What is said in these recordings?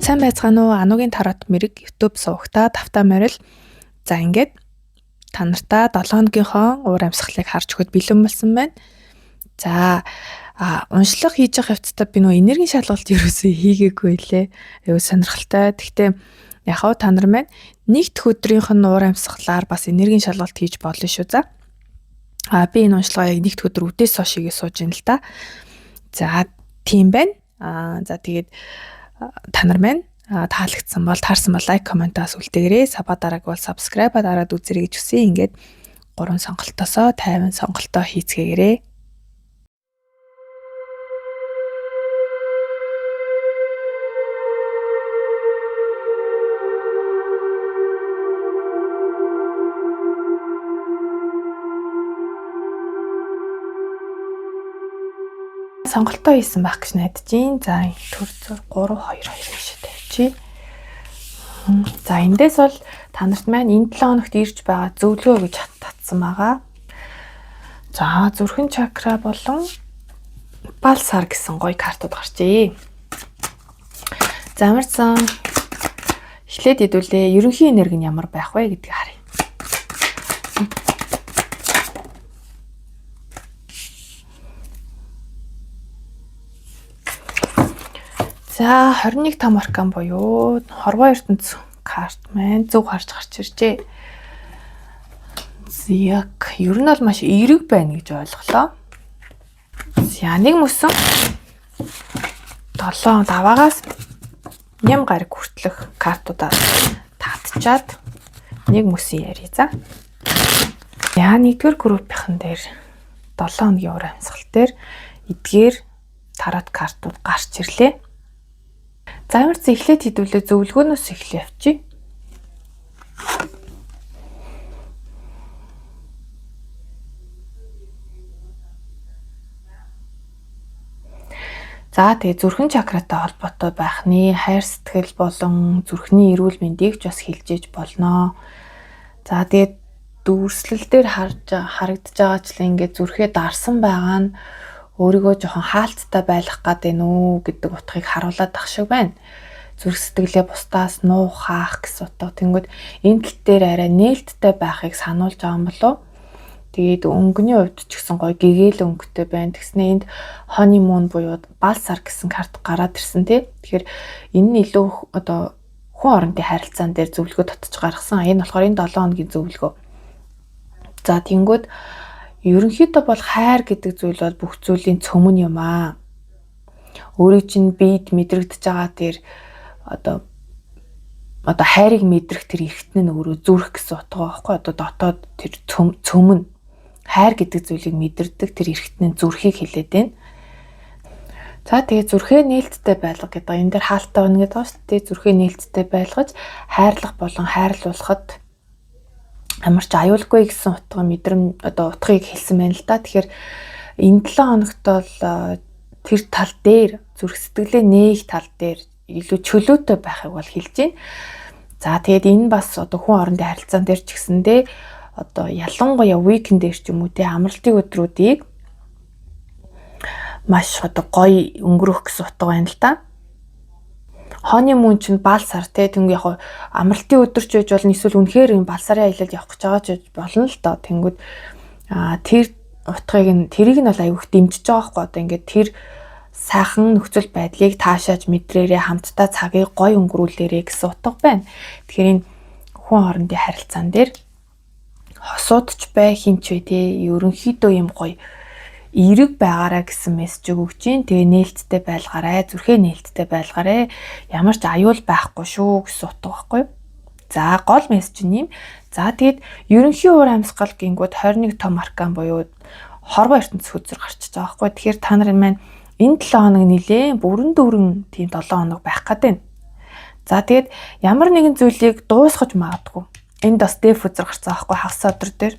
Сайн байцгаана уу? Анугийн тарот мэрэг YouTube сувагтаа тавтаа морил. За ингээд та нартаа 7 хоногийнхоо уур амьсгалыг харж өгөхөд бэлэн болсон байна. За уншлах хийж явах явцдаа би нөө энергийн шалгалт ерөөсөө хийгээгүй лээ. Аюу сонирхолтой. Гэхдээ яхав та нар маань нэгд өдрийнх нь уур амьсгалаар бас энергийн шалгалт хийж болно шүү за. Би энэ уншлагаа яг нэгд өдөр үдээс хойш хийгээ сууж ин л да. За тийм байна. За тэгээд та нар маань таалагдсан бол таарсан бол лайк комментаас үлдээгээрэй. Саба дарааг бол subscribe дараад үзэрэй гэж хүсье. Ингээд 3 сонголтоосоо 50 сонголтоо хийцгээгээрэй. Сонголтоо хийсэн байх гэж найдаж байна. За төр зур 3 2 2 гэж тавьчих. За эндээс бол та нарт маань энэ 7 хоногт ирж байгаа зөвлөгөө гэж татсан байгаа. За зүрхэн чакра болон бал сар гэсэн гоё картууд гарчээ. За амарсан эхлээд хэдүүлээ ерөнхий энерги нь ямар байх вэ гэдгийг харъя. За 21 том аркан буюу хорвоо ертөнц карт маань зөв харж гарч иржээ. Яг ер нь бол маш эерэг байна гэж ойлголоо. За нэг мөсөн 7 даваагаас ням гараг хүртэлх картуудаа татчаад нэг мөсөн ярий за. Яа нэгдүгээр группийн дээр 7 хоногийн уур амьсгал дээр эдгээр тарот картууд гарч ирлээ. За ямарч эхлээд хэдүүлээ зөвлөгөөнөөс эхлэе явчих. За тэгээ зүрхэн чакратай холбоотой байхны хайр сэтгэл болон зүрхний эрүүл мэндийг ч бас хилжээж болно. За тэгээ дүүрслэл дээр харагдаж байгаачлаа ингээд зүрхээ дарсан байгаа нь өөрийгөө жоохон хаалттай байх гэдэг нүү гэдэг утгыг харуулад ах шиг байна. Зүрх сэтгэлээ бусдаас нуу хаах гэсэн утга. Тэнгүүд энэ тал дээр арай нээлттэй байхыг сануулж байгаа юм болов. Тэгээд өнгөний хувьд ч гэсэн гоё гэгээл өнгөтэй байна. Тэгснэ энд honeymoon буюу бал сар гэсэн карт гараад ирсэн тий. Тэгэхээр энэ нь илүү одоо хүн орондын харилцаан дээр зөвлөгөө татж гаргасан. Энэ болохоор энэ 7 хоногийн зөвлөгөө. За тэнгүүд ерөнхийдөө бол хайр гэдэг зүйл бол бүх зүйлийн цөмөн юм аа. Өөрийн чинь биед мэдрэгдэж байгаа тэр одоо хайрыг мэдрэх тэр эргэтэн нь өөрөө зүрх гэсэн утга байхгүй. Одоо дотоод тэр цөмөн хайр гэдэг зүйлийг мэдэрдэг тэр эргэтэн нь зүрхийг хэлээд байна. За тэгээ зүрхээ нээлттэй байлга гэдэг. Энэ дээр хаалттай байна гэдэг ба шүү дээ. Зүрхээ нээлттэй байлгаж хайрлах болон хайрлуулахад ямар ч аюулгүй гэсэн утга мэдрэмж одоо утгыг хэлсэн байна л да. Тэгэхээр энэ 7 хоногт бол тэр тал дээр зүрх сэтгэлээ нээх тал дээр илүү чөлөөтэй байхыг бол хэлж байна. За тэгээд энэ бас одоо хүн орондын харилцаан дээр ч гэсэндээ одоо ялангуяа weekend дээр ч юм уу те амралтын өдрүүдийг маш одоо гоё өнгөрөх гэсэн утга байна л да. Honeymoon чинь бал сар те тэнгүү яг амралтын өдөр ч байж болно эсвэл үнэхээр энэ бал сарын аялалд явах гэж байгаа ч болно л доо. Тэнгүүд тэр утгыг нь тэрийг нь бол аюух дэмжиж байгаа хгүй. Одоо ингээд тэр сайхан нөхцөл байдлыг таашааж мэдрээрээ хамтдаа цагийг гоё өнгөрүүлээрээ гэсэн утга байна. Тэгэхээр энэ хүн хоорондын харилцаан дээр хосуудч бай хинч вэ те ерөнхийдөө юм гоё эерэг байгаараа гэсэн мессеж өгч чинь тэгээ нээлттэй байлгаарай, зүрхээ нээлттэй байлгаарай. Ямар ч аюул байхгүй шүү гэсэн утга байхгүй. За гол мессеж нь юм. За тэгээд ерөнхий уур амьсгал гингүүд 21 том аркан буюу хорвоо ертөнц хөзөр гарчиж байгаа байхгүй. Тэгэхээр та нарын маань энэ 7 хоног нилээн бүрэн дүүрэн тийм 7 хоног байх гэдэг. За тэгээд ямар нэгэн зүйлийг дуусгаж магадгүй. Энд бас дэв хөзөр гарцсан байхгүй хагас өдөр дээр.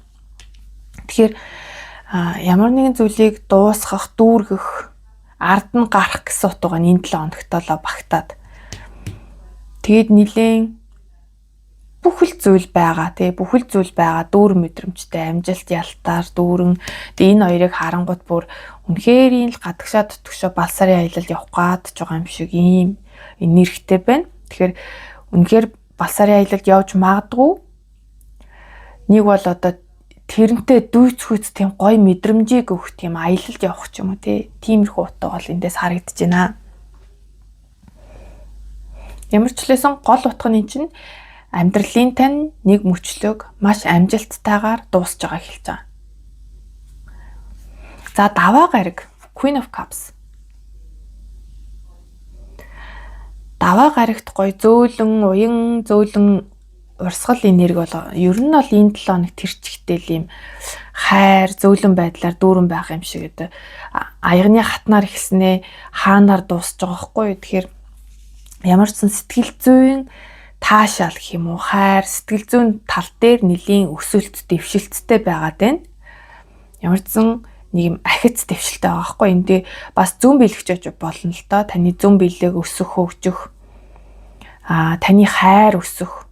Тэгэхээр ямар нэгэн зүйлийг дуусгах, дүүргэх, ард нь гарах гэсэн утга нь энэ 7 хоногтолоо багтаад. Тэгэд нилээн бүхэл зүйл байгаа. Тэгээ бүхэл зүйл байгаа дүүрэн мэдрэмжтэй амжилт ялтаар дүүрэн энэ хоёрыг харангуут бүр үнэхээр л гадагшаа тутгшоо бал сарын аялалд явах гад ч байгаа юм шиг ийм энергитэй байна. Тэгэхээр үнэхээр балсарын аялалд явж магадгүй. Нэг бол одоо тэрнтэй дүйцхүйц тийм гоё мэдрэмжийг өгөх тийм аялалд явах ч юм уу тиймэрхүү утга бол эндээс харагдаж байна. Ямар ч хэлсэн гол утга нь чинь амьдралын тань нэг мөчлөг маш амжилттайгаар дуусж байгааг хэлж байгаа. За даваа гариг Queen of Cups. Даваа гаригт гоё зөөлөн, уян зөөлөн урсгал энерги бол ер нь бол энэ 7 хоног тэр чигтэл юм хайр, зөөлөн байдлаар дүүрэн байх юм шиг гэдэг. Аягны хатнаар ихснээ хаанаар дуусж байгаа хгүй. Тэгэхээр ямар ч сэтгэл зүйн таашаал гэх юм уу, хайр, сэтгэл зүйн тал дээр нэлийн өсөлт, дэвшилттэй байгаад байна. Ямар ч нэг юм ахиц дэвшилтэй байгаа хгүй. Энд бас зүүн бэлэгч болно л доо. Таны зүүн бэлэг өсөх, хөгжих, таны хайр өсөх,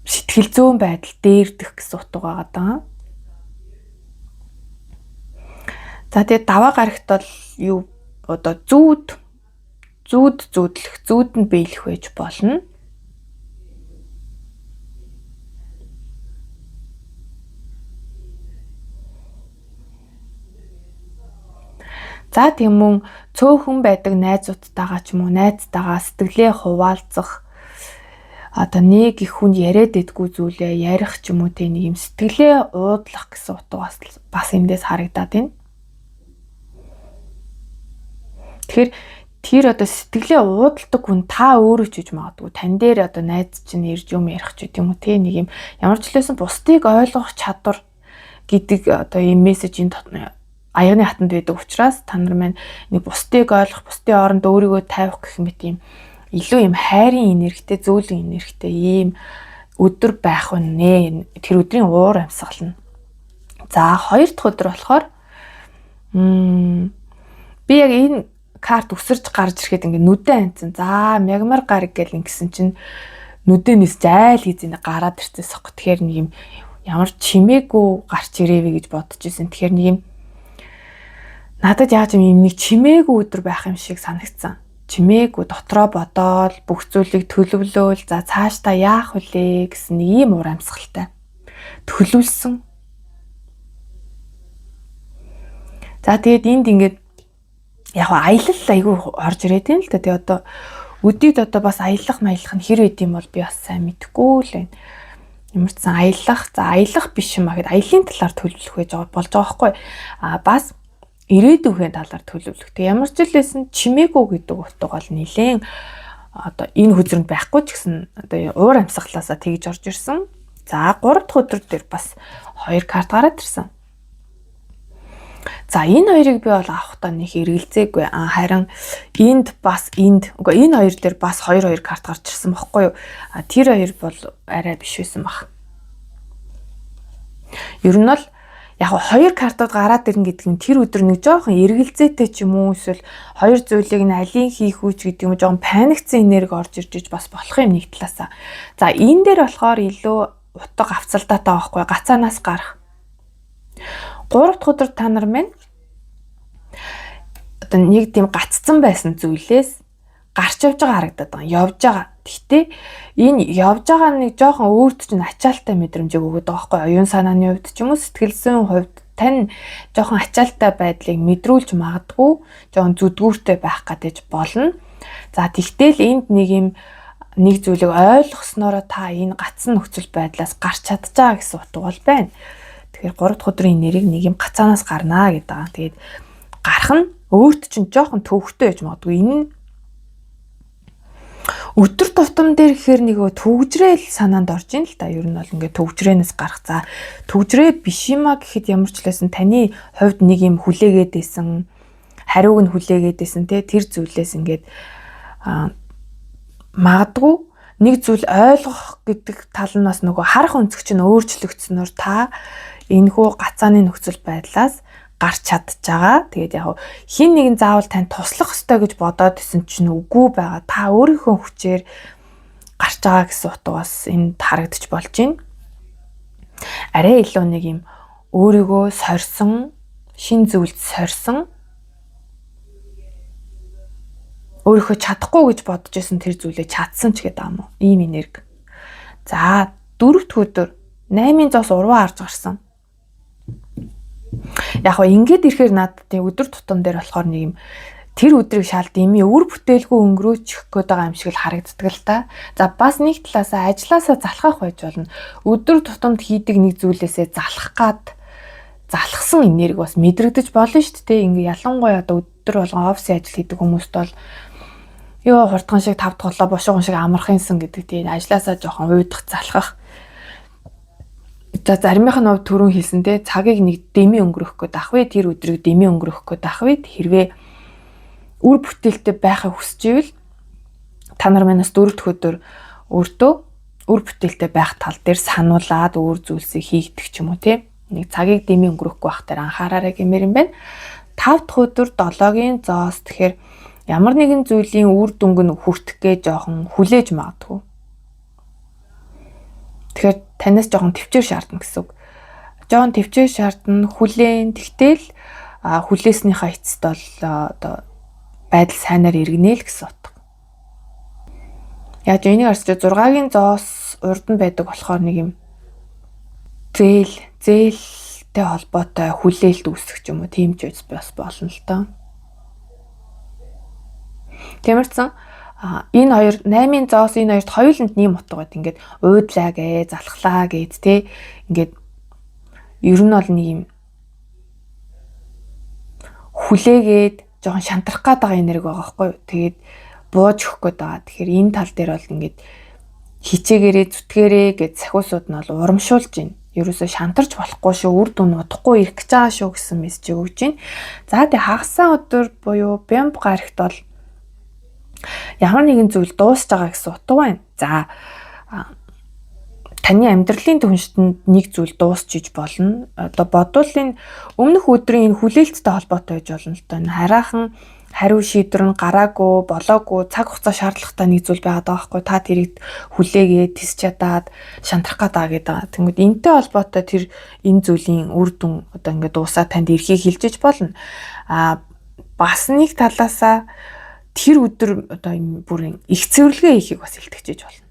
сэтгэл зүйн байдал дээрдэх гэсэн утга байгаа даа. За тэгээд даваа гарагт бол юу одоо зүүдэнд биелэх байж болно. За тийм мөн цөөхөн байдаг найзуудтайгаа ч юм уу найзтайгаа сэтгэлээ хуваалцах одоо нэг их хүнд яриад идэггүй зүйлээ ярих ч юм уу нэг юм сэтгэлээ уудлах гэсэн утга бас эндээс харагдаад байна. Тэгэхээр тэр одоо сэтгэлээ уудалдаг хүн та өөрөө ч гэж магадгүй тань дээр одоо найз чинь ирж юм ярих ч гэдэг юм уу нэг юм ямар ч хэлсэн бусдыг ойлгох чадвар гэдэг одоо юм мессежийн аягны хатанд байдаг учраас та нар маань нэг бусдыг ойлгох, бусдын оронд өөрийгөө тавих гэх мэт юм илүү юм хайрын энергитэй, зөөлөн энергитэй ийм өдөр байх үнэ. Тэр өдрийн уур амьсгал нь. За хоёр дахь өдөр болохоор би яг энэ карт өсөрж гарч ирэхэд ингээ нүдэн анцсан. За мягмар гараг гэл ингэсэн чинь нүдэнээс зайл гэж гараад ирчихсэн. Тэгэхээр нэг юм ямар чимээгүй гарч ирээвэ гэж бодож ирсэн. Тэгэхээр нэг юм надад яаж юм нэг чимээгүй өдөр байх юм шиг санагдсан. Чимээгүй дотроо бодоол бүх зүйлийг төлөвлөөл за цаашдаа яах вүлээ гэсэн нэг ийм уур амьсгалтай. Төлөвлөсөн. За тэгээд энд ингээд яг аялал айгүй орж ирээд юм л да. Тэгээд одоо өдөрт одоо бас аялах нь хэр байд юм бол би бас сайн мэдэхгүй л байна. Ямар ч сан аялах биш юм аа гэд аялын талаар төлөвлөх байж байгаа болж байгаа байхгүй. Бас ирээдүйн талаар төлөвлөх. Тэг ямар ч зүйлсэн чимээгүй гэдэг утга бол нилээн одоо энэ хөзрөнд байхгүй ч гэсэн одоо уур амьсгалаасаа тэгж орж ирсэн. За 3 дахь өдөр дээр бас 2 карт гараад ирсэн. За энэ хоёрыг би бол авахдаа нэг эргэлзээгүй. Харин энэ хоёр дээр бас 2 карт гарч ирсэн баггүй юу? Тэр хоёр бол арай биш байсан баг. Ер нь бол яг 2 картууд гараад ирнэ гэдэг нь тэр өдөр нэг жоохон эргэлзээтэй ч юм уу эсвэл хоёр зүйлийг нь алийг хийх үүч гэдэг юм жоохон паникцсан энерги орж ирж бас болох юм нэг талаасаа. За энэ дээр болохоор илүү утга авцалдаатай байхгүй гацаанаас гарах. 3 дахь өдөр та нар минь одоо нэг тийм гаццсан байсан зүйлээс гарч явж байгаа харагдаад байгаа. Явж байгаа. Гэхдээ энэ явж байгаа нэг жоохон өөрт чинь ачаалтай мэдрэмжийг өгöd байгаа байхгүй. Оюун санааны хувьд ч юм уу сэтгэл зүйн хувьд тань жоохон ачаалтай байдлыг мэдрүүлж магадгүй, жоохон зүдгүүртэй байх гэж болно. За тэгтэл энд нэг зүйлийг ойлгосноор та энэ гацсан нөхцөл байдлаас гарч чадж байгаа гэсэн утга бол байна. Тэгэхээр 3 дахь өдрийн нэрийг нэг юм гацаанаас гарнаа гэдэг. Тэгээд гарах нь өөрт чинь жоохон төвөгтэй байж магадгүй. Энэ нь өдөр тутам дээр гэхээр нэг төвжрээл санаанд орж ийн л да. Ер нь бол ингээд төвжрээнээс гарах. За төвжрээ биш юма гэхэд ямар ч лсэн таны хувьд нэг юм хүлээгээд байсан, хариуг нь хүлээгээд байсан тэр зүйлээс ингээд магадгүй нэг зүйл ойлгох гэдэг тал нь бас нөгөө харах өнцөг чинь өөрчлөгдсөнөөр та энэхүү гацааны нөхцөл байдлаас гарч чадж байгаа. Тэгээд яг хин нэгэн заавал тань туслах ёстой гэж бодоод исэн чинь үгүй байгаа. Та өөрийнхөө хүчээр гарч байгаа гэсэн утга бас энд харагдаж болж байна. Арай илүү нэг юм өөрийгөө сорьсон, шин зүйлд сорьсон өөрийнхөө чадахгүй гэж бодож исэн тэр зүйлээ чадсан ч гэдэг юм уу. Ийм энерги. За 4-р өдөр 800-аас урваа харж гарсан. Яг нь ингээд ирэхээр надад тийм өдөр тутам дээр болохоор нэг юм тэр өдрийг шал дими үр бүтээлгүй өнгөрөөчих гээд байгаа юм шиг л харагддаг л та. За бас нэг талаасаа ажилласаа залхах байж болно. Өдөр тутамд хийдэг нэг зүйлээсээ залхсан энерги бас мэдрэгдэж болно шүү дээ. Ингээ ялангуяа одоо өдөр болгон офисын ажил хийдэг хүмүүст бол ёо хурдхан шиг 5 дахь холоо бошгон шиг амархынсан гэдэг тийм ажилласаа жоохон уйдах залхах. За заримынх нь түрүүн хэлсэн те цагийг нэг дэмий өнгөрөх гээд ах вэ тэр өдрийг дэмий өнгөрөх гээд ах вэ хэрвээ үр бүтээлтэй байхыг хүсэж ивэл та нар манаас 4 дахь өдөр өөртөө үр бүтээлтэй байх тал дээр сануулад өөр зүйлсийг хийгдэх ч юм уу те нэг цагийг дэмий өнгөрөхгүй байх дээр анхаараарай гэмээр юм байна. 5 дахь өдөр 7-гийн зоос тэгэхээр ямар нэгэн зүйлийн үр дүнг нь хүртэх гэж жоохон хүлээж магадгүй. Тэгэхээр танаас жоохон төвчээр шаардна гэсэн үг. Жоохон төвчээр шаардна, хүлээн тэгтэл хүлээснийхаа эцэст бол одоо байдал сайнаар иргэнэ л гэсэн утга. Яаж энийг харсч 6-гийн зоос урд нь байдаг болохоор нэг юм зээлтэй холбоотой хүлээлт үүсэх ч юм уу тийм ч бас болно л доо. Тиймэрсэн энэ хоёр 8-ын зоос энэ хоёрт хоёуланд нэм утга байт. Ингээд уудлаа гээ, залхлаа гэд те. Ингээд ер нь бол нэг юм хүлээгээд жоохон шантрах гээд байгаа энерги байгаа байхгүй юу. Тэгээд бууж өгөх гээд байгаа. Тэгэхээр энэ тал дээр бол ингээд хичээгээрээ зүтгээрээ гэд сахиусууд нь бол урамшуулж байна. Ерөөсөө шантарч болохгүй шүү, үр дүн удахгүй ирэх гэж байгаа шүү гэсэн мессеж өгж байна. За тэг хагасаа өдөр буюу бямб гарагт бол ямар нэгэн зүйл дуусж байгаа гэсэн утга байна. За таны амьдралын түнштэнд нэг зүйл дуусчиж болно. Одоо бодвол энэ өмнөх өдрийн энэ хүлээлттэй холбоотой байж болно л доо. Энэ хараахан хариу шийдвэр нь гараагүй, болоогүй, цаг хугацаа шаардлагатай нэг зүйл байгаад байгаа байхгүй. Та тэрийг хүлээгээд, тис чадаад, шантрах гээд байгаа. Тэнгүүд энэтэй холбоотой тэр энэ зүйлийн үр дүн одоо ингээд дуусаад танд эрхийг хилжиж болно. Бас нэг талаасаа тэр өдөр одоо энэ бүрийн их цэвэрлэгээ хийхийг бас илтгэж болно.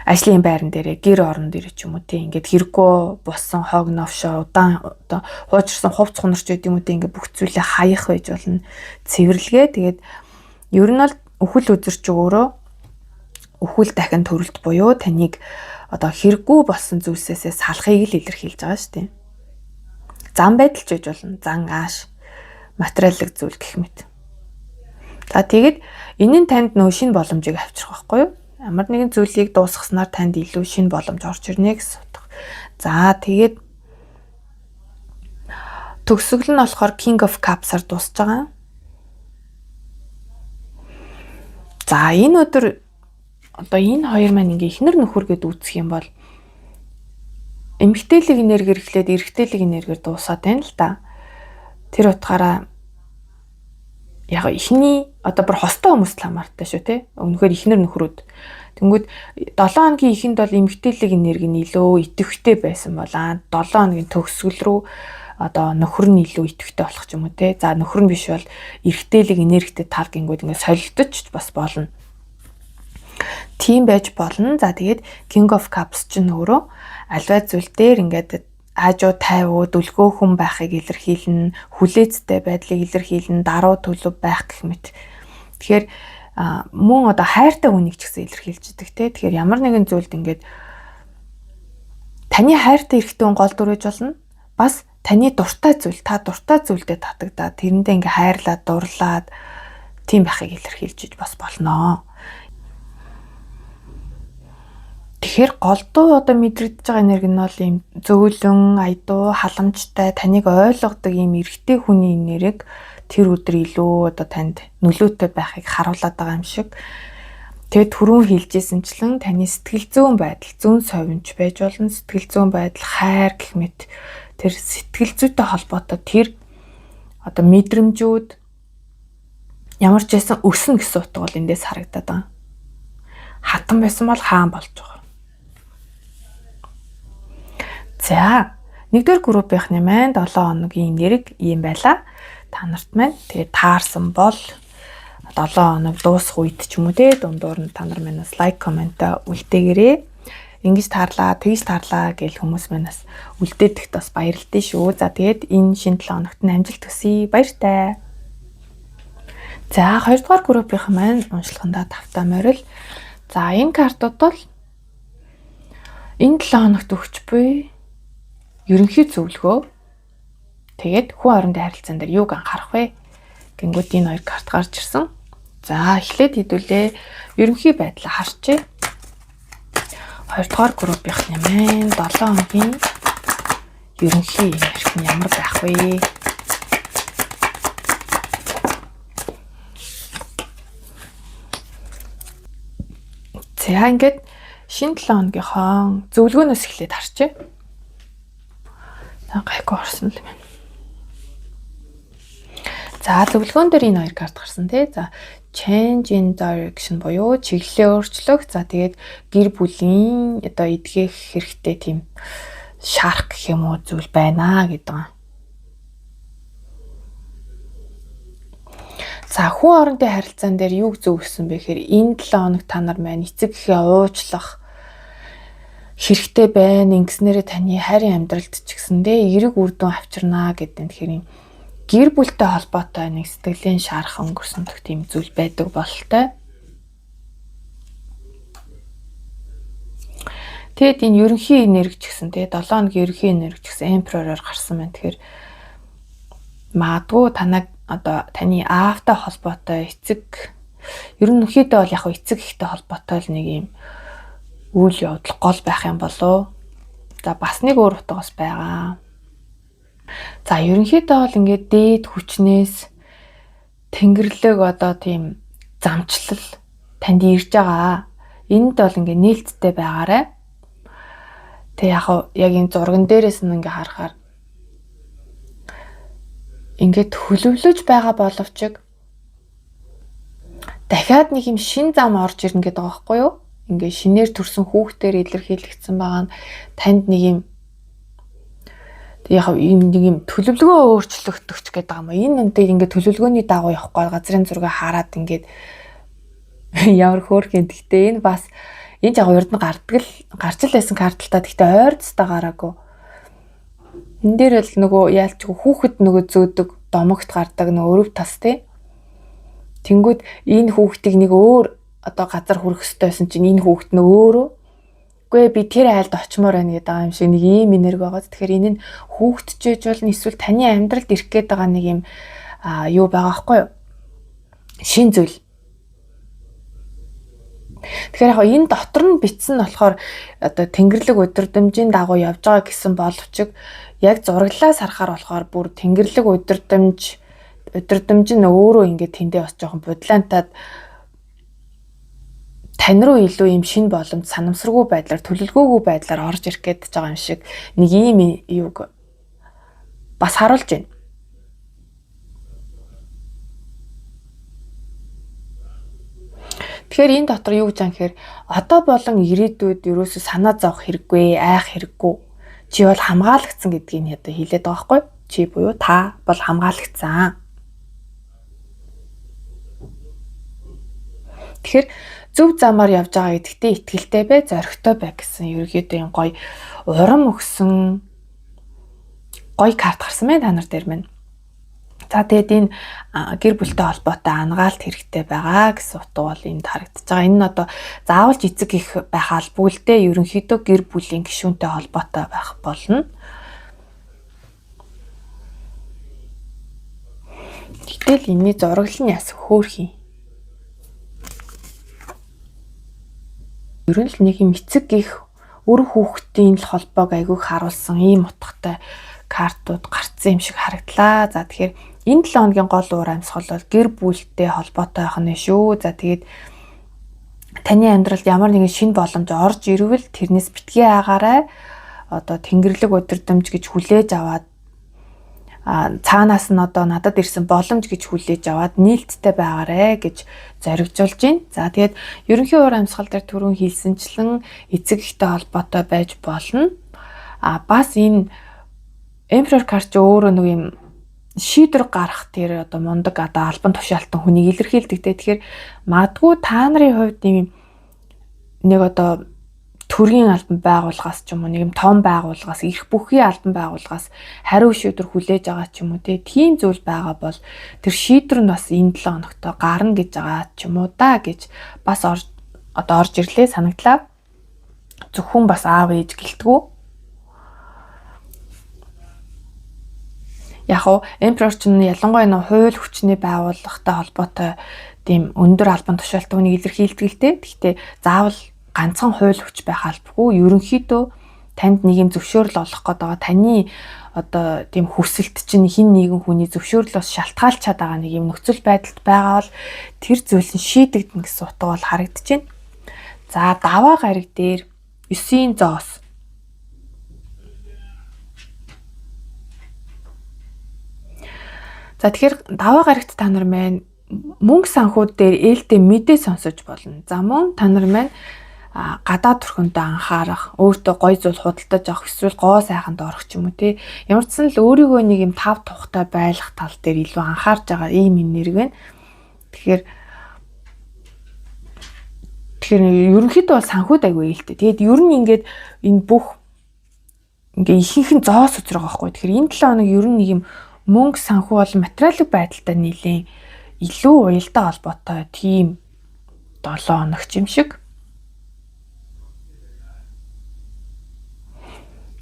Ажлын байран дээрээ, гэр орон дээр ч юм уу тийм ингээд хэрэггүй боссон хог новшоо удаан одоо хуучирсан хувц хунарч гэдэг юм уу тийм ингээд бүх зүйлээ хаях байж болно. Цэвэрлэгээ тэгээд ер нь бол үхэл үзэрч өөрөө үхэл дахин төрөлт буюу таныг одоо хэрэггүй болсон зүйлсээс салахыг л илэрхийлж байгаа шүү дээ. Зан байдал ч гэж болно. Зан ааш, материаллык зүйл гэх мэт. За тэгээд энэ нь танд нөө шинэ боломжийг авчрах байхгүй юу? Ямар нэгэн зүйлийг дуусгаснаар танд илүү шинэ боломж орж ирнэ гэсэн утга. За тэгээд төгсгөл нь болохоор King of Cups-аар дуусж байгаа. За энэ өдөр одоо энэ хоёр маань ингээ ихнэр нөхөр гэд үүсэх юм бол эмгтээлэг энерги эрхлээд эрэгтэйлэг энергиэр дуусаад байна л да. Тэр утгаараа яг ихний одоо бүр хостой хүмүүст хамаартай шүү те. Өмнөхөр ихнэр нөхрүүд. Тэнгүүд 7 хоногийн ихэнд бол эмгтээлэг энерги нь илүү идэвхтэй байсан бол 7 хоногийн төгсгөл рүү одоо нөхөр нь илүү идэвхтэй болох ч юм уу те. За нөхөр нь биш бол эрэгтэйлэг энергитэй тал гингүүд ингээд солилдож бас болно. Тийм байж болно. За тэгээд King of Cups чинь өөрөө альва зүйл дээр ингээд аажуу тайвуу дүлгөө хүн байхыг илэрхийлнэ, хүлээцтэй байдлыг илэрхийлнэ, даруй төлөв байх гэх мэт. Тэгэхээр мөн одоо хайртай хүнийг ч гэсэн илэрхийлж идэг те. Тэгэхээр ямар нэгэн зүйлд ингээд таны хайртай эрэгтэй хүн гол дүрэж болно. Бас таны дуртай зүйл, та дуртай зүйлдээ татагдаад тэрэндээ ингээ хайрлаад, дурлаад тийм байхыг илэрхийлж бас болно. Тэгэхээр голдуу одоо мэдрэгдэж байгаа энерги нь бол ийм зөөлөн, аядуу, халамжтай, таныг ойлгодог ийм эрэгтэй хүний нэрийг тэр өдөр илүү одоо танд нөлөөтэй байхыг харуулдаг байгаа юм шиг. Тэгээд түрүүн хэлжсэнчлэн таны сэтгэл зүйн байдал, зүүн совинч байж болно, сэтгэл зүйн байдал, хайр гэх мэт тэр сэтгэл зүйтэй холбоотой тэр одоо мэдрэмжүүд ямар ч байсан өснө гэсэн утга бол эндээс харагдаад байгаа. Хатан байсан бол хаан болж байгаа. За, нэгдүгээр группийнхны маань 7 хоногийн нэрэг ийм байла. Та нарт маань тэгээд таарсан бол 7 хоног дуусах үед ч юм уу те дундуур нь та нар манаас лайк комент үлдээгээрэй. Ингэж таарлаа, тэгж таарлаа гэл хүмүүс манаас үлдээдэгт бас баярлалтай шүү. За тэгээд энэ шинэ 7 хоногт нь амжилт хүсье. Баяртай. За 2 дугаар группийн маань уншлагандаа тавтаа морил. За энэ картууд бол энэ 7 хоногт өгч буй ерөнхий зөвлөгөө. Тэгээд хүн хоорондын харилцаан дээр юуг анхаарах вэ? Гингүүд энэ 2 карт гарч ирсэн. За эхлээд хэдүүлээ ерөнхий байдлаа харчээ. 2 дугаар группийнх нь маань 7 хоногийн ерөнхий энерги нь ямар байх вэ? За ингээд шинэ 7 хоногийнхоо зөвлөгөөнөөс эхлээд харчээ. За гайгүй орсон л юм байна. За зөвлөгөөн дээр энэ 2 карт гарсан тий. За change in direction буюу чиглэлээ өөрчлөх. За тэгээд гэр бүлийн одоо эдгэх хэрэгтэй тийм шарах гэх юм уу зүйл байна гэдэг юм. За хүн хоорондын харилцаан дээр юу зөвлөсөн бэ гэхээр энэ 7 хоног та нар маань эцэг гэхээ уучлах хэрэгтэй байна. Ингэснээрээ таны хайрын амьдралд ч гэсэндээ эерэг үр дүн авчирнаа гэдэг нь тэгэхээр гэр бүлтэй холбоотой нэг сэтгэлийн шарах өнгөрсөн тийм зүйл байдаг бололтой. Тэгэд энэ ерөнхий энерги ч гэсэн тэгээ 7 хоногийн ерөнхий энерги ч гэсэн эмперороор гарсан байна. Тэгэхээр магадгүй танаг одоо таны аавтай холбоотой эцэг ер нь нөхөдөө бол яг эцэг ихтэй холбоотой л нэг юм үйл явдал гол байх юм болов. За бас нэг өөр утга бас байгаа. За ерөнхийдөө бол ингээд дээд хүчнээс тэнгэрлэг одоо тийм замчлал танд ирж байгаа. Энд бол ингээд нээлттэй байгаарай. Тэг яг энэ зурган дээрээс нь ингээд харахаар ингээд хөлөвлөж байгаа боловч дахиад нэг юм шин зам орж ирнэ гэдэг байгаа байхгүй юу? Ингээд шинээр төрсэн хүүхдээр илэрхийлэгдсэн байгаа нь танд нэг юм яг нэг юм төлөвлөгөө өөрчлөгдөх гэдэг юм. Энэ үнтэй ингээд төлөвлөгөөний дагуу явахгүй газрын зургийг хараад ингээд ямар хөөрхөн. Гэхдээ энэ бас энэ яг урд нь гарч л байсан карталтаа гэхдээ ойрцтой гараагүй. Энд дээр л нөгөө яалчгүй хүүхэд нөгөө зөөдөг домогт гардаг нөгөө өрөв тас тий. Тэнгүүд энэ хүүхдийг нэг өөр одоо газар хүрэх ёстой байсан чинь энэ хүүхэд нь өөрөө үгүй би тэр айлд очимоор байна гэдэг юм шиг нэг ийм энерги байгаа. Тэгэхээр энэ нь хүүхдчээж бол эсвэл таны амьдралд ирэх гээд байгаа нэг юм юу байгаа байхгүй юу? Шин зүйл. Тэгэхээр яг энэ дотор нь бичсэн нь болохоор одоо тэнгэрлэг удирдамжийн дагуу явж байгаа гэсэн боловч яг зураглаас харахаар болохоор бүр тэнгэрлэг удирдамж нь өөрөө ингээд тэндээ бас жоохон бодлаантаад тань руу илүү юм шин боломж санамсаргүй байдлаар төлөвлөгөөгүй байдлаар орж ирэх гээд байгаа юм шиг нэг ийм юуг бас харуулж байна. Тэгэхээр энэ дотор юу гэж анхээр одоо болон ирээдүйд ерөөсөө санаа зовох хэрэггүй, айх хэрэггүй. Чи бол хамгаалагдсан гэдгийг одоо хэлээд байгаа байхгүй? Чи буюу та бол хамгаалагдсан. Тэгэхээр зөв замаар явж байгаа гэдэгтээ итгэлтэй бай, зоригтой бай гэсэн ерөөдөө энэ гоё урам өгсөн гоё карт гарсан байна та нар дээр мэн. За тэгээд энэ гэр бүлтэй холбоотой ангаалт хэрэгтэй байгаа гэсэн утга бол энд харагдаж байгаа. Энэ нь одоо заавалж эцэг их байх албагүй л дээ. Ерөнхийдөө гэр бүлийн гишүүнтэй холбоотой байх болно. Гэтэл энэний зураглал нь яс хөөрхий. Ер нь л нэг юм эцэг их өр хүүхдийн л холбоог айгүйх харуулсан ийм утгатай картууд гарцсан юм шиг харагдлаа. За тэгэхээр энэ 7 хоногийн гол уур амьсгал бол гэр бүлтэй холбоотой байх нь шүү. За тэгээд таны амьдралд ямар нэгэн шинэ боломж орж ирвэл тэрнээс битгий агаарай. Одоо тэнгэрлэг удирдамж гэж хүлээж аваад цаанаас нь одоо надад ирсэн боломж гэж хүлээж аваад нээлттэй байгаарэ гэж зоригжуулж байна. За тэгээд ерөнхий уур амьсгал дээр түрүүн хэлсэнчлэн эцэг ихтэй холбоотой байж болно. Бас энэ Emperor card ч өөрөө нэг юм шийдвэр гарах тэр одоо мундаг одоо албан тушаалтан хүнийг илэрхийлдэг те. Тэгэхээр магадгүй та нарын хувьд нэг одоо төрийн албан байгууллагаас ч юм уу нэг юм том байгууллагаас эрх бүхий албан байгууллагаас хариу шийдвэр хүлээж байгаа ч юм уу тийм зүйл байгаа бол тэр шийдвэр нь бас энэ 7 хоногт гарна гэж байгаа ч юм уу да гэж бас орж ирлээ санагдлаа. Зөвхөн бас аав ээж гэлтгүү. Яг уу Emperor чинь ялангуяа нэг хууль хүчний байгууллагатай холбоотой тийм өндөр албан тушаалтан хүнийг илэрхийлдэг л дээ. Гэхдээ заавал ганцхан хууль хүч байх албагүй. Ерөнхийдөө танд нэг юм зөвшөөрөл олох гээд байгаа таны одоо тийм хүсэлт чинь хин нэгэн хүний зөвшөөрлөөс шалтгаалчаад байгаа нэг юм нөхцөл байдалд байгаа бол тэр зүйл нь шийдэгдэнэ гэсэн утга бол харагдаж байна. За даваа гариг дээр 9-ийн зоос. За тэгэхээр даваа гарагт та нар маань мөнгө санхүүд дээр ээлтэй мэдээ сонсож болно. За мөн та нар маань гадаад төрхөндөө анхаарах, өөртөө гой зүйл худалдаж авах, эсвэл гоо сайханд орох ч юм уу тий. Ямар ч сан л өөрийгөө нэг юм тав тухтай байлгах тал дээр илүү анхаарж байгаа ийм нэрэг байна. Тэгэхээр ерөнхийдөө бол санхүүд аягүй ээлтэй. Тэгээд ер нь ингээд энэ бүх ингээ ихэнх нь зоос үзрэг байхгүй. Тэгэхээр энэ 7 хоног ер нь нэг юм мөнгө санхүү бол материалын байдалтай нийлэн илүү уялдаа холбоотой тийм 7 хоног юм шиг.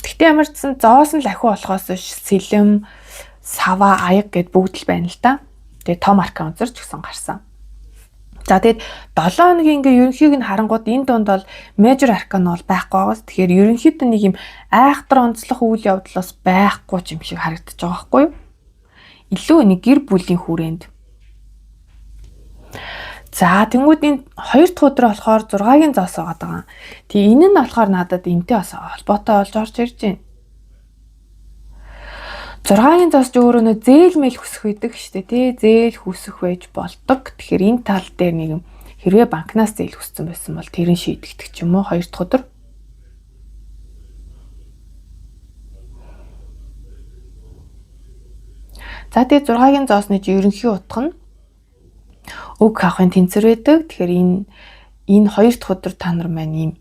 Гэхдээ ямар ч сан зоос нь лахиу болохоос сэлэм, сава, аяг гэд бүгд л байна л да. Тэгээ том аккаунт ч гэсэн гарсан. За тэгээд 7 хоногийн ингээ ерөнхийг нь харангууд энэ дунд бол major arcana бол байхгүй байгаас. Тэгэхээр ерөнхийдөө нэг юм айхтар онцлох үйл явдлаас байхгүй юм шиг харагдаж байгаа байхгүй юу? Илүү нэг гэр бүлийн хүрээнд. За тэнгууд энэ 2 дахь өдөр болохоор 6-гийн зоос байгаа. Тэгээ энэ нь болохоор надад энтэй бас холбоотой болж орж ирж байна. 6-гийн зоос ч өөрөө нөө зээл мэл хүсэх байдаг штэ тий. Зээл хүсэх байж болдог. Тэгэхээр энэ тал дээр нэг юм хэрвээ банкнаас зээл хүссэн байсан бол тэр нь шийдэгдэх ч юм уу 2 дахь өдөр. За тэгээ 6-гийн зоосны ерөнхий утга нь өг авахын тэнцвэр байдаг. Тэгэхээр энэ 2 дахь өдөр та нар маань ийм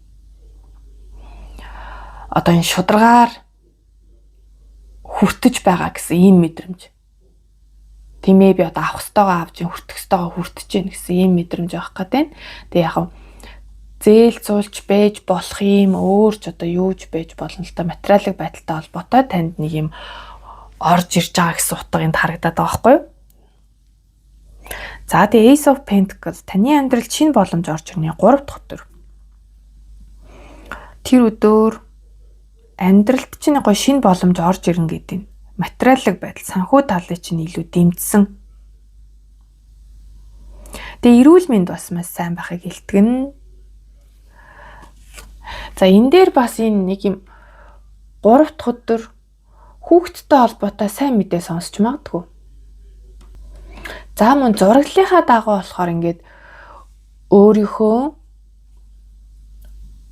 одоо энэ шударгаар хүртэж байгаа гэсэн ийм мэдрэмж. Тийм ээ би одоо авах ёстойгоо авч хүртэх ёстойгоо хүртэж гин гэсэн ийм мэдрэмж авах гэдэг. Тэгээ яг зээл зуулж байж болох юм өөрч одоо юуж байж болно л та материалын байдалтай холбоотой танд нэг юм орж ирж байгаа гэсэн утга энд харагдаад байгаа байхгүй юу? За тэгээ Ace of Pentacles таны амьдралд шинэ боломж орж ирнэ 3 дахь өдөр. Тэр өдөр амьдралд чинь гоё шинэ боломж орж ирнэ гэдэг нь материалын байдал, санхүү талыг чинь илүү дэмжсэн. Тэгээ эрүүл мэнд бас маш сайн байхыг илтгэн. За энэ дээр бас энэ нэг юм 3 дахь өдөр хүүхдтэй холбоотой сайн мэдээ сонсч магадгүй. За мөн зураглалынхаа дагуу болохоор ингээд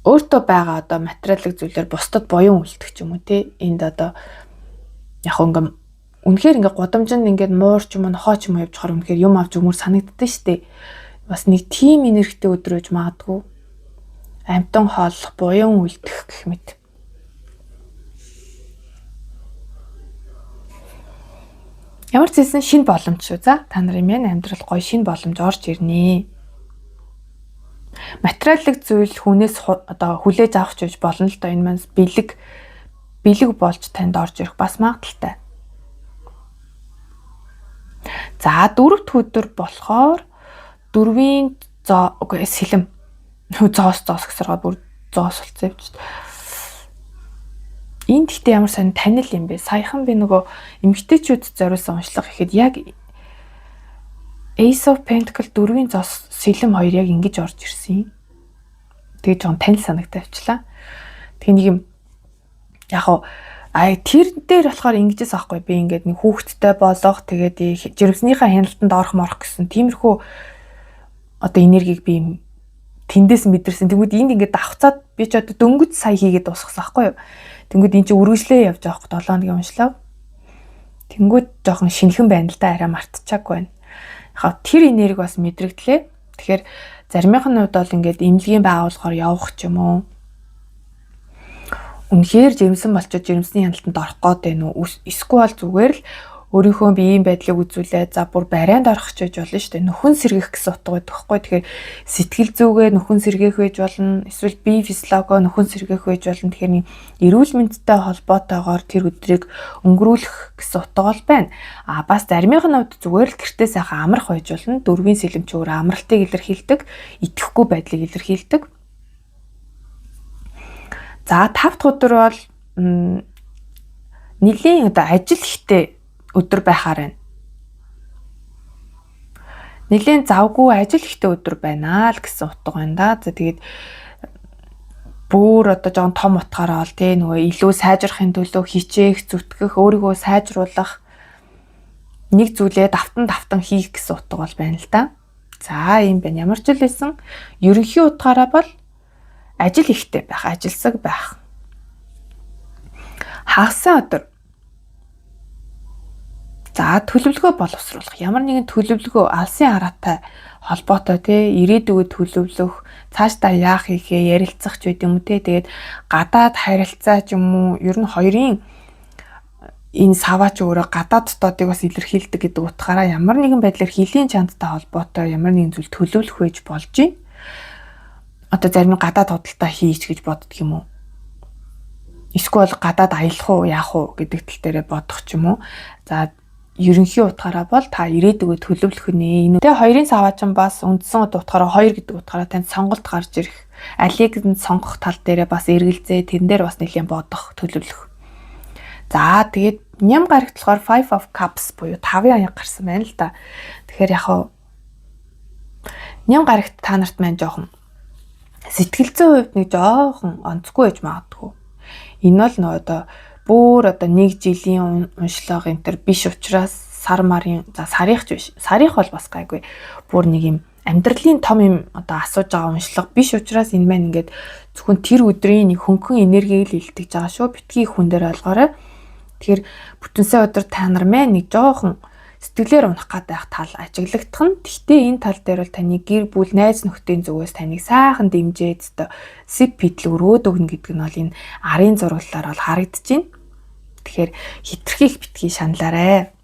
өөртөө байгаа одоо материалын зүйлээр бусдад буян үлдэх ч юм уу те. Энд одоо яг ингээм үнэхээр ингээ гудамжинд ингээд муурч юм нохоо ч юм явж хаар үнэхээр юм авч өмөр санагддаг штэ. Бас нэг тим энергитэй өдрөөж магадгүй. Амтан хооллох, буян үлдэх гэх мэт. Ямар ч зүйл шинэ боломж шүү. За та нарын маань амьдрал гоё шинэ боломж орж ирнэ. Материалын зүйл хүнээс одоо хүлээж авах ч болно л доо энэ маань бэлэг болж танд орж ирэх бас магадaltaй. За 4 дахь өдөр болохоор 4-ийн сэлэм зоос гэсэргээ бүр зоос болцсон юм чинь. Энд гэхдээ ямар сайн танил юм бэ? Саяхан би нөгөө эмгтээчүүд зориулсан уншлага гэхэд яг Ace of Pentacles 4-ийн зоос сэлэм 2 яг ингэж орж ирсэн юм. Тэгээ жоон танил санагтай авчлаа. Тэгээ нэг юм яг тэр дээр болохоор ингэжээс аахгүй би ингээд нэг хүүхэдтэй болох тэгээд жирэмснийхээ хяналтанд орох морох гэсэн тиймэрхүү одоо энергийг би тэндээс мэдэрсэн. Тэгвэл энд ингээд давхцаад би ч одоо дөнгөж сая хийгээд дуусгасан аахгүй юу. Тэнгүүд эн чинь үргэлжлээ явж байгаа 7 хоногийн уншлаа. Тэнгүүд жоохон шинхэн байна л да, арай мартчихаагүй байна. Яг тэр энерги бас мэдрэгдлээ. Тэгэхээр заримынх нь хувьд бол ингээд эмнэлгийн байгууллагаар явах ч юм уу. Үнэхээр жирэмсэн болчиход жирэмсний хяналтанд орох гээд байна уу? Эсвэл зүгээр л өөрийнхөө биеийн байдлыг үзүүлээд за бүр барайнд орох ч гэж болно шүү дээ. Нөхөн сэргийх гэсэн утга байдаг хгүй. Тэгэхээр сэтгэл зүгээ нөхөн сэргээх байж болно. Эсвэл бие физиологоо нөхөн сэргээх байж болно. Тэгэхээр эрүүл мэндтэй холбоотойгоор тэр өдрийг өнгөрүүлэх гэсэн утга бол байна. Бас заримынх нь хувьд зүгээр л гэртээ сайхан амрах байж болно. Дөрвийн сэлэмчөөр амралтыг илэрхийлдэг, итгэхгүй байдлыг илэрхийлдэг. За 5 дахь өдөр бол нэлийн ажил ихтэй өдөр байхаар байна. Нэлийн завгүй ажил ихтэй өдөр байна л гэсэн утга байна да. За тэгээд бүр жоохон том утгаараа бол тий нөгөө илүү сайжрахын төлөө хичээх, зүтгэх, өөрийгөө сайжруулах нэг зүйлээ давтан хийх гэсэн утга бол байна л да. За ийм байна. Ямар ч л байсан ерөнхий утгаараа бол ажил ихтэй байх, ажилсаг байх. Хагасан өдөр. За төлөвлөгөө боловсруулах. Ямар нэгэн төлөвлөгөө алсын хараатай холбоотой тий ирээдүгөө төлөвлөх, цаашдаа яах хийхээ ярилцах ч байд юм уу тий. Тэгээд гадаад харилцаа ч юм уу ер нь хоёрын энэ саваач өөрөө гадаад дотоодыг бас илэрхийлдэг гэдэг утгаараа ямар нэгэн байдлаар хийлийн чандтай холбоотой ямар нэгэн зүйл төлөвлөх байж болж байна. Одоо зарим нь гадаад худалдаа хийж гэж боддог юм уу? Эсвэл гадаад аялах уу, яах уу гэдэг тал дээрээ бодох ч юм уу. За ерөнхий утгаараа бол та ирээдүгөө төлөвлөх нэ. Тэгээ хоёрын саваачин бас үндсэн утгаараа 2 гэдэг утгаараа танд сонголт гарч ирэх. Алийг нь сонгох тал дээрээ бас эргэлзээ, тэрэн дээр бас нэлээд бодох, төлөвлөх. За тэгээд ням гарагт болохоор 5 of cups буюу 5-ын аяг гарсан байна л да. Тэгэхээр яг ням гарагт та нарт маань жоохон сэтгэл зүйн хувьд нэг жоохон онцгүй байж магадгүй. Энэ бол нөгөө бүр нэг жилийн уншлага энэ төр биш учраас сар марын за сарих ч биш. Сарих бол бас гайгүй. Бүр нэг юм амьдралын том юм асууж байгаа уншлага биш учраас энэ маань ингээд зөвхөн тэр өдрийн нэг хөнгөн энергийг л илтгэж байгаа шүү. Битгий хүн дээр ойлгоорой. Тэгэхээр бүтэнсэ өдөр та нар маань нэг жоохон сэтгэлээр унах гад байх тал ажиглагдах нь. Гэхдээ энэ тал дээр бол таны гэр бүл, найз нөхдийн зүгээс таныг сайхан дэмжиж сип пидл өрөөд өгнө гэдэг нь бол энэ арын зурглалаар бол харагдаж байна. Тэгэхээр хитрхийх битгий шаналаарэ.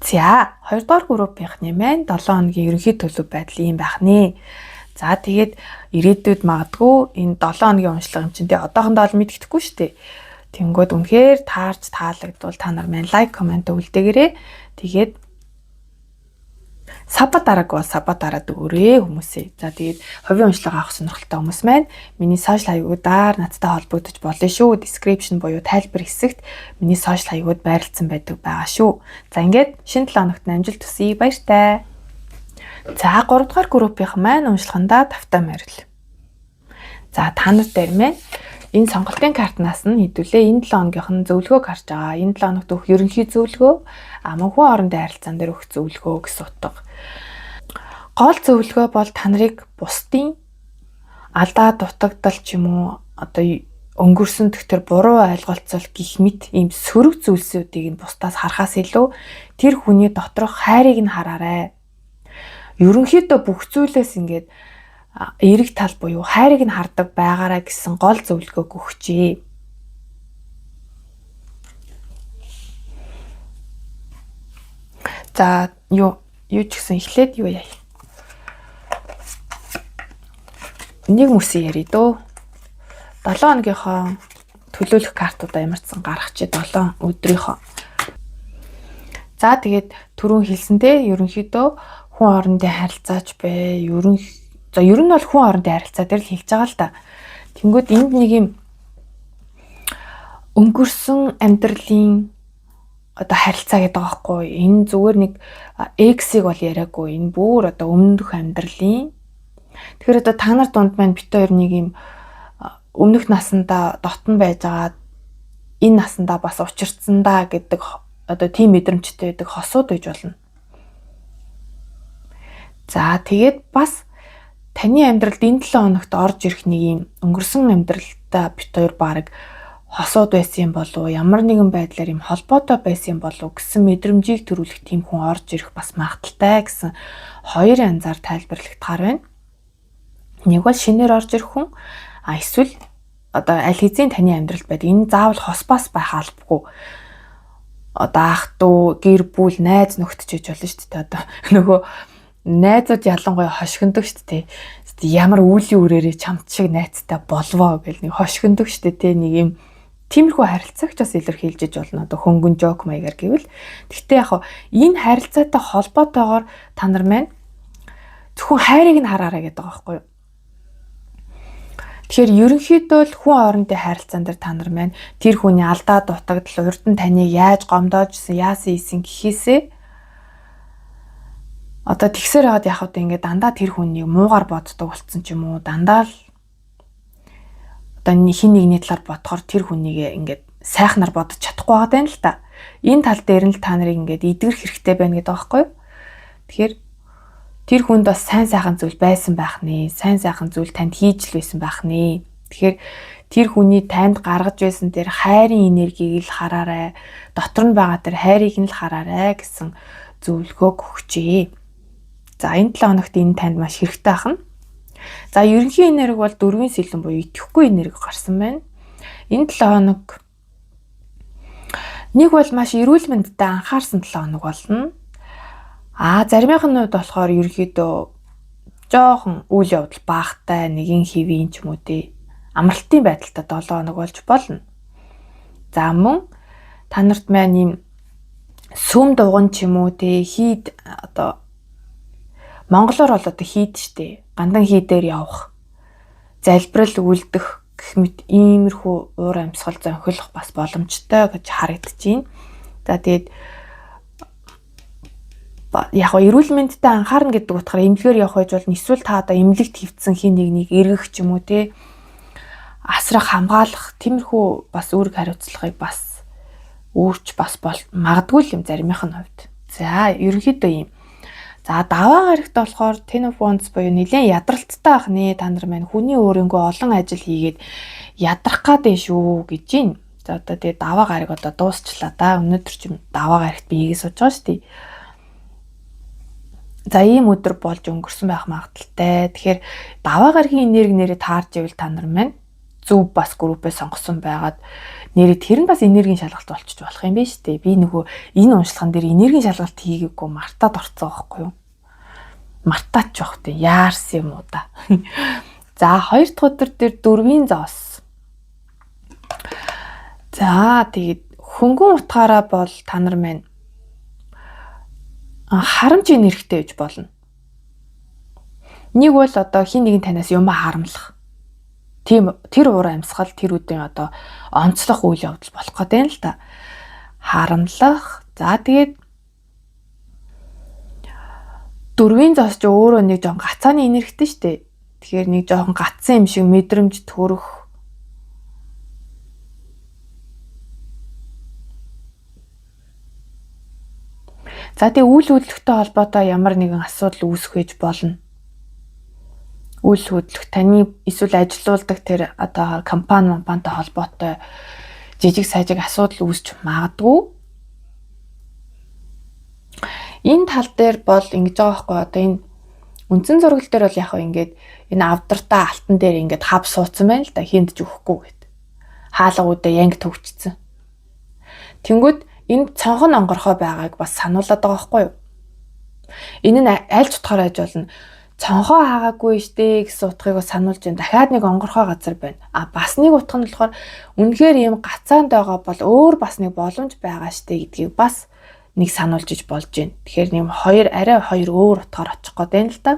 За 2 дугаар группийнхны маань 7 хоногийн ерөнхий төлөв байдал ийм байх нэ. За тэгээд ирээдүйд магадгүй энэ 7 хоногийн уншлага юм чинь тий одоохондоо л мэддэхгүй шүү дээ. Тэнгүүд үнэхээр таарч таалагдвал та нар маань лайк, комент үлдээгээрэй. Тэгээд саба дарааг бол саба дараад өгөөрэй хүмүүсээ. За тэгээд хувийн уншлага авах сонирхолтой хүмүүс маань миний сошиал хаягуудаар надтай холбогдож болно шүү. Description буюу тайлбар хэсэгт миний сошиал хаягууд байрлагдсан байдаг байгаа шүү. За ингээд шинэ 7 хоногт амжилт хүсье. Баяртай. За 3 дугаар группийнх маань уншлагандаа тавтай морил. За та нар дээр маань энэ сонголтын картнаас нь хэдүүлээ энэ 7 хоногийнх нь зөвлөгөөг харж байгаа. Энэ 7 хоногт өгөх ерөнхий зөвлөгөө, мөнхөн хоорондын харилцаан дээр өгөх зөвлөгөө гэсэн утга. Гол зөвлөгөө бол та нарыг бусдын алдаа дутагдал ч юм уу өнгөрсөн төгтөр буруу ойлголцол гих мэт ийм сөрөг зүйлсүүдийг нь бусдаас харахаас илүү тэр хүний доторх хайрыг нь хараарай. Ерөнхийдөө бүх зүйлээс ингээд эерэг тал буюу хайрыг нь хардаг байгаараа гэсэн гол зөвлөгөөг өгчээ. За юу ч гэсэн эхлээд юу яа. Нэг мөсөө ярий дөө. 7 хоногийнхоо төлөөлөх картуудаа ямарчсан гаргачих 7 өдрийнхөө. За тэгээд түрүүн хэлсэнтэй ерөнхийдөө хүн хоорондын харилцаач бай. Ер нь бол хүн хоорондын харилцаа дээр л хэлж байгаа л да. Тэнгүүд энд нэг юм өнгөрсөн амьдралын харилцаа гэдэг байгаа байхгүй. Энэ зүгээр нэг эксийг бол яриаггүй. Энэ бүр өмнөх амьдралын. Тэгэхээр та нар дунд маань бит хоёр нэг юм өмнөх насандаа дотн байж байгаа энэ насандаа бас учирцсандаа гэдэг тийм мэдрэмжтэй байдаг хосууд байж болно. За тэгээд бас таны амьдралд энэ 7 хоногт орж ирэх нэг юм өнгөрсөн амьдралдаа бит хоёр баг хосууд байсан болов уу, ямар нэгэн байдлаар юм холбоотой байсан болов гэсэн мэдрэмжийг төрүүлэх тийм хүн орж ирэх бас магадaltaй гэсэн хоёр янзаар тайлбарлагдахаар байна. Нэг бол шинээр орж ирэх хүн, эсвэл одоо аль хэзээ таны амьдралд байдаг. Энэ заавал хоспас байх албагүй. Одоо ах トゥ гэр бүл, найз нөхдөж байж болно шүү дээ. Одоо нөгөө найзууд ялангуяа хошигндог шүү дээ. Ямар үүлийн үрээрээ чамд шиг найзтай болвоо гэл нэг хошигндог шүү дээ. Нэг юм тиймэрхүү харилцаагч бас илэрхийлж болно. Одоо хөнгөн жок маягаар гэвэл. Гэхдээ яг энэ харилцаатай холбоотойгоор та нар маань зөвхөн хайрыг нь хараарай гэдэг байгаа байхгүй юу? Тэгэхээр ерөнхийдөө л хүн хоорондын харилцаан дээр та нар маань тэр хүний алдаа дутагдал, урд нь таныг яаж гомдоожсэн, яасан ийсэн гэхээсээ одоо тэгсээр аваад яхад ингээд дандаа тэр хүнийг муугар боддог болцсон ч юм уу, дандаа л одоо хин нэгний талаар бодохоор тэр хүнийг ингээд сайхнаар бодож чадахгүй байгаа даа л та. Энэ тал дээр нь л та нарыг ингээд эдгэрх хэрэгтэй байна гэдэг байгаа байхгүй юу? Тэгэхээр тэр хүнд бас сайн сайхан зүйл байсан байх нэ. Сайн сайхан зүйл танд хийж л байсан байх нэ. Тэгэхээр тэр хүний танд гаргаж байсан тэр хайрын энергийг л хараарай. Дотор нь байгаа тэр хайрыг нь л хараарай гэсэн зөвлөгөөг өгчээ. За энэ 7 хоногт энэ танд маш хэрэгтэй ахна. За ерөнхий энерги бол 4-ийн сэлэн буюу итгэхгүй энерги гарсан байна. Энэ 7 хоног нэг бол маш эрүүл мэндэд анхаарсан 7 хоног болно. Заримынх нь хувьд болохоор ерөөхдөө жоохон үйл явдал баахтай, нэгэн хэвийн ч юм уу тий амралтын байдалтай 7 хоног болж болно. За мөн та нарт маань ийм сүм дуган ч юм уу тий хийд одоо монголоор бол одоо хийд штэ гандан хийдээр явах, залбирал үлдэх гэх мэт иймэрхүү уур амьсгал зөнхөлөх бас боломжтой гэж харагдаж байна. За тэгээд яг эрүүл мэндэд анхаарна гэдэг утгаараа эмнэлгээр явах байж болно. Эсвэл та одоо эмнэлэгт хөвцсөн хин нэгнийг эргэх ч юм уу те асрах, хамгаалах тиймэрхүү бас үүрэг хариуцлагыг бас өөрч бас магадгүй юм заримынх нь хувьд. За ерөнхийдөө юм. За даваа гарагт болохоор Ten of Wands буюу нэлээд ядралттай байх нэ та нар маань хүний өөрөнгөө олон ажил хийгээд ядрах гэдэг шүү гэж байна. За одоо тэгээ даваа гараг одоо дуусчлаа да. Өнөөдөр ч даваа гарагт би хийгээ сууж байгаа шүү дээ. За ийм өдөр болж өнгөрсөн байх магадaltaй. Тэгэхээр даваа гарагийн энерги нэрээ таарж ивэл та нар маань зөв бас группээ сонгосон байгаад нэрээ тэр нь бас энергийн шалгалт болчих болох юм байна шүү дээ. Би нөгөө энэ уншлаган дээр энергийн шалгалт хийгээгүй мартаад орцсон байхгүй юу? Мартаач жоох тий яарсан юм уу да. За 2 дахь өдөр дээр 4-ийн зоос. За тэгээд хөнгөн утгаараа бол та нар маань харамж энергитэй гэж болно. Нэг бол одоо хин нэгэн танаас юм харамлах. Тийм тэр уур амьсгал тэр үдийн одоо онцлох үйл явдал болох гэдэг юм л та. Харамлах. За тэгээд 4-ийн зоос ч өөрөө нэг жоохон гацааны энергитэй шүү дээ. Тэгэхээр нэг жоохон гацсан юм шиг мэдрэмж төрөх. За тэгээ үйл хөдлөлттэй холбоотой ямар нэгэн асуудал үүсэх гэж болно. Үйл хөдлөх таны эсвэл ажилуулдаг тэр одоо компанитай холбоотой жижиг сажиг асуудал үүсч магадгүй. Энэ тал дээр бол ингэж байгаа байхгүй одоо энэ үндсэн зургал дээр бол яг ингээд энэ авдартай алтан дээр ингээд хав суудсан байна л да хинд ч өгөхгүй гэд. Хаалгуудаа янг төвчсөн. Тэнгүүд энд цонхон онгорхой байгааг бас сануулад байгаа байхгүй юу? Энэ нь аль ч утгаараа аж болно. Цонхоо хаагаагүй штэ гэсэн утгыг бас сануулж байна. Дахиад нэг онгорхой газар байна. Бас нэг утга нь болохоор үнэхээр ийм гацаанд байгаа бол өөр бас нэг боломж байгаа штэ гэдгийг бас нэг сануулж иж болж байна. Тэгэхээр нэм арай хоёр өөр утгаар очих гээд байна л да.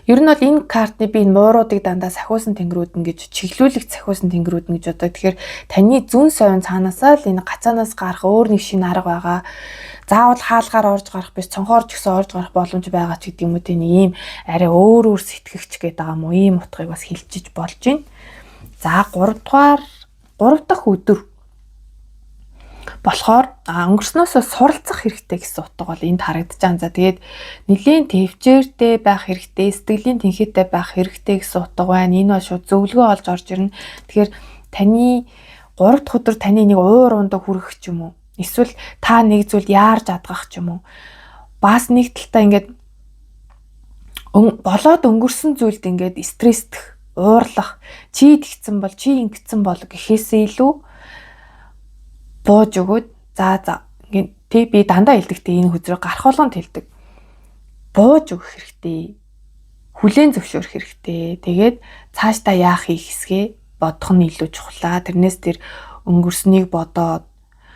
Ер нь бол энэ картны би мууруудыг дандаа сахиусан тэнгэрүүд нь гэж чиглүүлэх сахиусан тэнгэрүүд нь гэж одоо тэгэхээр таны зүүн совин цаанаасаа л энэ гацаанаас гарах өөр нэг шинэ арга байгаа. Заавал хаалгаар орж гарах биш цонхоор ч гэсэн орж гарах боломж байгаа ч гэдэг юм уу тийм ийм арай өөр сэтгэгч гээд байгаа юм уу ийм утгыг бас хэлчихэж болж байна. За 3 дахь өдөр Болохоор өнгөрснөөсөө суралцах хэрэгтэй гэсэн утга бол энд харагдаж байгаа. За тэгээд нэлийн төвчээртэй байх хэрэгтэй, сэтгэлийн тэнхээтэй байх хэрэгтэй гэсэн утга байна. Энэ бол шууд зөвлөгөө олж орж ирнэ. Тэгэхээр таны 3 дахь өдөр таны нэг уур ундаа хүрэх ч юм уу? Эсвэл та нэг зүйл яарж адгах ч юм уу? Бас нэг талдаа ингээд болоод өнгөрсөн зүйлд ингээд стресстэх, уурлах, чи тэгсэн бол, чи ингэсэн бол гэхээсээ илүү бууж өгөөд за ингээд би дандаа хэлдэгтэй энэ хүзрээ гарах болгонд хэлдэг. Бууж өгөх хэрэгтэй. Хүлээн зөвшөөрөх хэрэгтэй. Тэгээд цаашдаа яах хэсгээ бодох нь илүү чухлаа. Тэрнээс тэр өнгөрснийг бодоод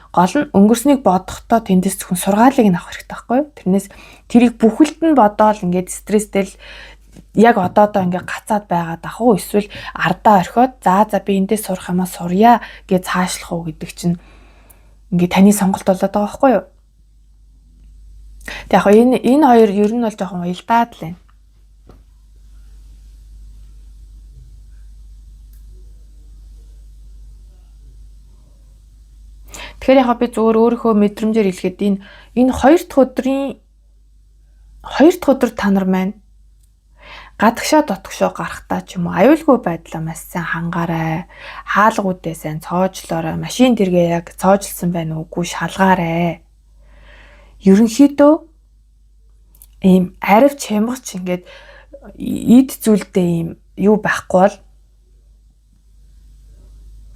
гол нь өнгөрснийг бодохдоо тэндээс зөвхөн сургаалыг нь авах хэрэгтэй байхгүй юу? Тэрнээс тэрийг бүхэлд нь бодоол ингээд стресстэл яг одоодоо ингээд гацаад байгаад ах уу, эсвэл ардаа орхиод за би эндээс сурах юмаа сурья гэж цаашлах уу гэдэг чинь ингээд таны сонголт болоод байгаа байхгүй юу? Тэг яг энэ хоёр ер нь бол жоохон уялдаад л байна. Тэгэхээр яг би зүгээр өөрийнхөө мэдрэмжээр хэлэхэд энэ 2 дахь өдөр та нар маань гадагшаа дотгошоо гарахтаа ч юм уу аюулгүй байдлаа маш сайн хангаарай. Хаалгуудээ сайн цоожлоорой. Машин тэргээ яг цоожилсан байна уугүй шалгаарай. Ерөнхийдөө ийм аривч хямгач ингээд эд зүйлдээ ийм юу байхгүй бол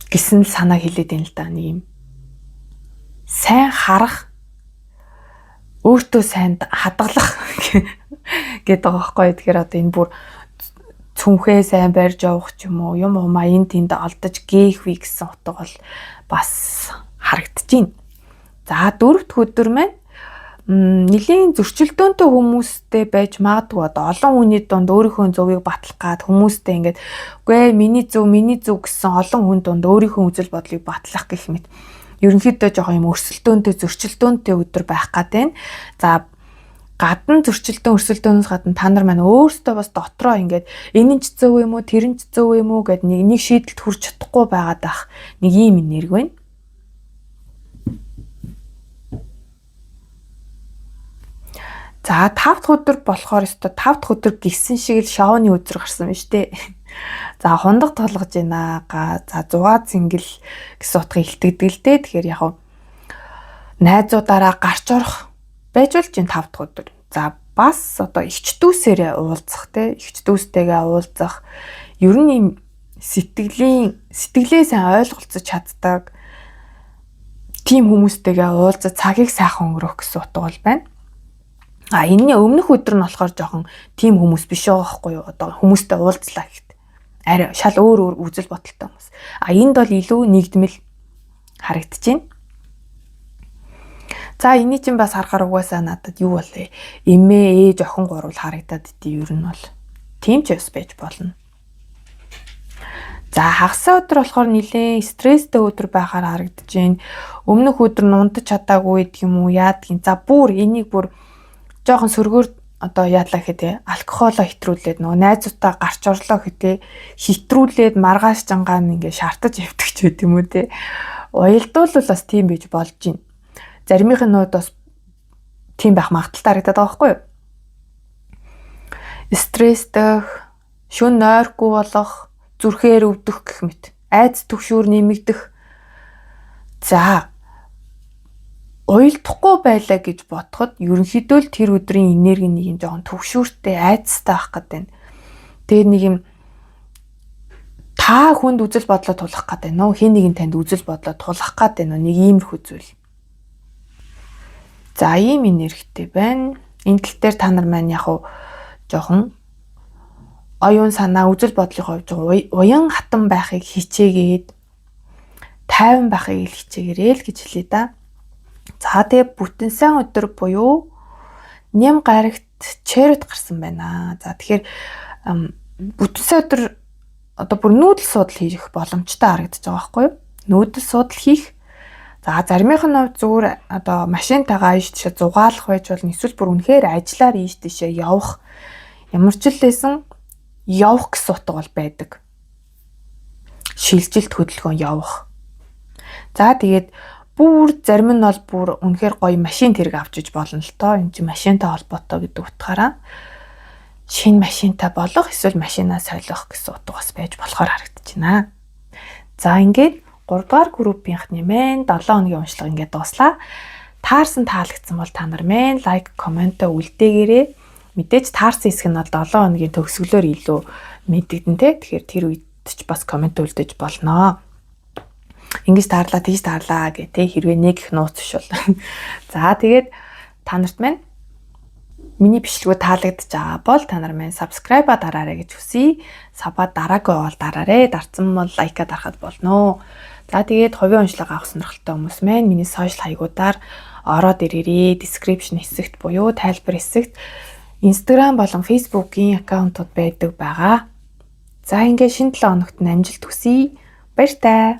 гэсэн л санаа хэлээд байна л да. Нэг юм сайн харах, өөртөө сайн хадгалах гэдэг байгаа байхгүй. Тэгэхээр одоо энэ бүр цүнхээ сайн барьж явах ч юм уу, юм умаа энд тэнд алдаж гээх вэ гэсэн утга бол бас харагдаж байна. За 4 дахь өдөр маань нэлийн зөрчилдөөнтэй хүмүүстэй байж магадгүй. Одоо олон хүний дунд өөрийнхөө зөвийг батлах гад хүмүүстэй ингээд үгүй миний зөв гэсэн олон хүн дунд өөрийнхөө үзэл бодлыг батлах гэх мэт ерөнхийдөө жоохон юм өрсөлдөөнтэй зөрчилдөөнтэй өдөр байх гад байна. За гадна зөрчилдөөн өрсөлдөөнөөс гадна та нар маань өөрсдөө бас дотроо ингээд энэ нь ч зөв юм уу, тэр нь ч зөв юм уу гэд нэг шийдэлд хүрч чадахгүй байгаад байх нэг ийм энерги байна. За 5 дахь өдөр болохоор өстой 5 дахь өдөр гисэн шиг л шоуны өдөр гарсан байна шүү дээ. За хундаг толгож байна. За 6 цэнгэл гэсэн утгыг илтгэдэг л дээ. Тэгэхээр яг найзуудаараа гарч орох байж болж энэ 5 дахь өдөр. За бас одоо эгчдүүсээрээ уулзах те эгчдүүстэйгээ уулзах ер нь юм сэтгэлээ сайн ойлголцож чаддаг тийм хүмүүстэйгээ уулзаж цагийг сайхан өнгөрөх гэсэн утга бол байна. Энэний өмнөх өдөр нь болохоор жоохон тийм хүмүүс биш байгаа байхгүй юу? Одоо хүмүүстэй уулзлаа гэхэд арай шал өөр үзэл бодолтой хүмүүс. Энд бол илүү нэгдмэл харагдаж байна. За эний чинь бас харахаар угаасаа надад юу болов? Эмээ ээж охин гурвал харагдаад идэв ер нь бол. Тийм ч бас байж болно. За хагасаа өдөр болохоор нэлээд стресстэй өдөр байхаар харагдаж байна. Өмнөх өдөр нь унтаж чадаагүй гэдэг юм уу? Яадгийн. За энийг жоохон сөргөөр одоо яадлаа гэхээ алкоголоо хэтрүүлээд нөгөө найзуудаа гарч орлоо гэхээ хэтрүүлээд маргааш жангаан ингээ шаартаж явдаг ч байт юм уу те. Уялдуулвал бас тийм байж болж байна. Заримынх нь бас тийм байх магадaltaй харагдаад байгаа байхгүй юу? Стресстэй, шүн нойргүй болох, зүрхээр өвдөх гэх мэт. Айц түгшүүр нэмэгдэх. За уйлдахгүй байлаа гэж бодоход ерөнхийдөө л тэр өдрийн энерги нэг юм жоохон төвшүүртэй айцтай байх гэдэг. Тэгээд нэг юм та хүнд үзэл бодлоо тулах гэдэг нөө хин нэгэн танд үзэл бодлоо тулах гэдэг нэг иймэрхүү зүйл. За ийм энергитэй байна. Энэ тал дээр та нар маань яг жоохон оюун санаа үзэл бодлын хувьд уян хатан байхыг хичээгээд тайван байхыг хичээгээрэй л гэж хэлээ да. За тэгээ бүтэн сайн өдөр буюу нэм гарагт черет гарсан байна. За тэгэхээр бүтэн сайн өдөр одоо бүр нүүдэл судал хийх боломжтой харагдаж байгаа байхгүй юу? Нүүдэл судал хийх. За заримынх нь зүгээр одоо машинтайгаа ийш тийшээ зугаалах байж болно. Эсвэл бүр үнэхээр ажиллаар ийш тийшээ явах. Ямар ч л байсан явах гэсэн утга бол байдаг. Шилжилт хөдөлгөөн явах. За тэгээд бүр зарим нь бол бүр үнэхээр гоё машин тэрэг авч иж болно л тоо. Энд чинь машинтай холбоотой гэдэг утгаараа шинэ машинтай болох эсвэл машинаа солих гэсэн утга бас байж болохоор харагдаж байна. За ингээд 3 дугаар группийнх нэмэн 7 хоногийн уншлага ингээд дуслаа. Таарсан таалагдсан бол та нар мэн лайк, комментоо үлдээгээрэй. Мэдээж таарсан хэсэг нь бол 7 хоногийн төгсгөлөөр илүү мэдэгдэн тэ. Тэгэхээр тэр үед ч бас коммент үлдээж болно. Ингэж таарлаа, тийж таарлаа гэх тэ хэрвээ нэг их нууц биш бол. За тэгээд та нарт маань миний бичлэгүүд таалагдж байгаа бол та нар маань subscribe-а дараарай гэж хүсье. Саба дараагүй бол дараарай. Дарсан бол лайка дарахад болно. За тэгээд хувийн уншлага авах сонирхолтой хүмүүс маань миний сошиал хаягуудаар ороод ирээрээ. Description хэсэгт буюу тайлбар хэсэгт Instagram болон Facebook-ийн аккаунтууд байдаг байгаа. За ингээд шинэ 7 хоногт амжилт хүсье. Баяр таа.